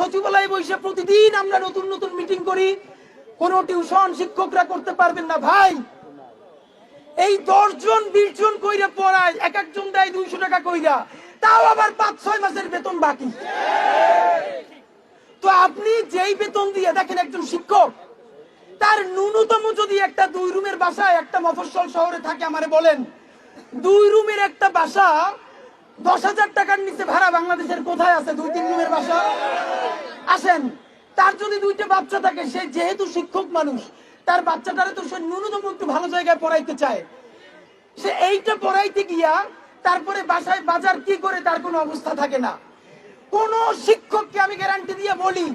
সচিবালয়ে বসে প্রতিদিন আমরা নতুন নতুন মিটিং করি, কোনো টিউশন শিক্ষকরা করতে পারবেন না। ভাই, এই 10 জন 20 জন কইরা পড়ায়, এক একজন দেয় 200 টাকা কইরা, তাও আবার 5-6 মাসের বেতন বাকি। তো আপনি যেই বেতন দিয়ে দেখেন একজন শিক্ষক, তার ন্যূনতম যদি একটা 2 রুমের বাসায় একটা মফস্বল শহরে থাকে, আমারে বলেন 2 রুমের একটা বাসা 10,000 টাকার নিচে ভাড়া বাংলাদেশের কোথায় আছে 2-3 রুমের বাসা? আসেন, তার যদি 2টা বাচ্চা থাকে, সে যেহেতু শিক্ষক মানুষ, তার বাচ্চাটারে তো সে ন্যূনতম একটু ভালো জায়গায় পড়াইতে চায়। সে এইটা পড়াইতে গিয়া তারপরে বাসায় বাজার কি করে তার কোনো অবস্থা থাকে না। কোন শিক্ষককে আমি গ্যারান্টি দিয়ে বলি,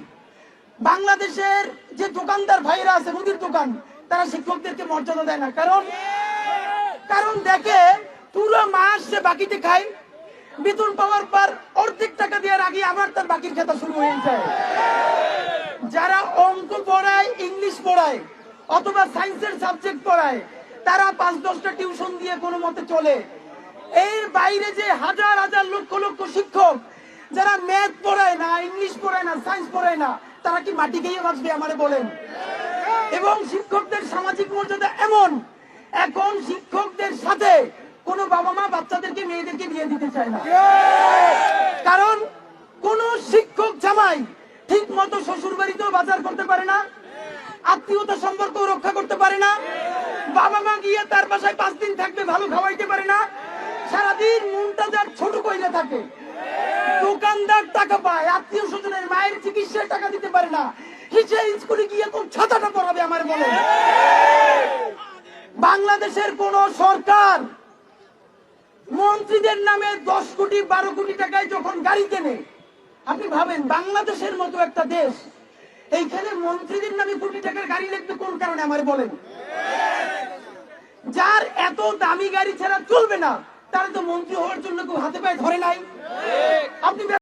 বাংলাদেশের যে দোকানদার ভাইরা আছে মুদির দোকান, তারা শিক্ষকদেরকে মর্যাদা দেয় না। কারণ দেখে পুরো মাস সে বাকিতে খায়, বেতন পাওয়ার পর অর্ধেক টাকা দেওয়ার আগে আবার তার বাকির খাতা শুরু হয়ে যায়। যারা অঙ্ক পড়ায়, ইংলিশ পড়ায় অথবা সায়েন্সের সাবজেক্ট পড়ায়, তারা 5-10টা টিউশন দিয়ে কোনো মতে চলে। এর বাইরে যে হাজার হাজার লক্ষ লক্ষ শিক্ষক যারা ম্যাথ পড়ায় না, ইংলিশ পড়ায় না, সায়েন্স পড়ায় না, তারা কি মাটি খেয়ে বাঁচবে আমারে বলেন? এবং শিক্ষকদের সামাজিক মর্যাদা এমন, এখন শিক্ষকদের সাথে কোনো বাবা মা বাচ্চাদেরকে মেয়েদেরকে বিয়ে দিতে চায় না। কারণ কোন শিক্ষক জামাই ঠিক মতো শ্বশুর বাড়িতেও বাজার করতে পারে না, আত্মীয়তা সম্পর্ক রক্ষা করতে পারে না, বাবা মা গিয়ে তার বাসায় 5 দিন থাকবে, ভালো খাওয়াইতে পারে না, সারাদিন মনটা যার ছোট কইরা থাকে। দোকানদার টাকা পায়, আত্মীয় স্বজনের মায়ের চিকিৎসার টাকা দিতে পারে না, সে স্কুলে গিয়ে কোন ছাতাটা পড়াবে আমার বলে? বাংলাদেশের কোন সরকার মন্ত্রীদের নামে 10 কোটি 12 কোটি টাকায় যখন গাড়ি কেনে, আপনি ভাবেন বাংলাদেশের মতো একটা দেশ, এইখানে মন্ত্রীদের নামে কোটি টাকার গাড়ি লাগবে কোন কারণে আমার বলেন? যার এত দামি গাড়ি ছাড়া চলবে না, তারা তো মন্ত্রী হওয়ার জন্য কেউ হাতে পায়ে ধরে নাই। আপনি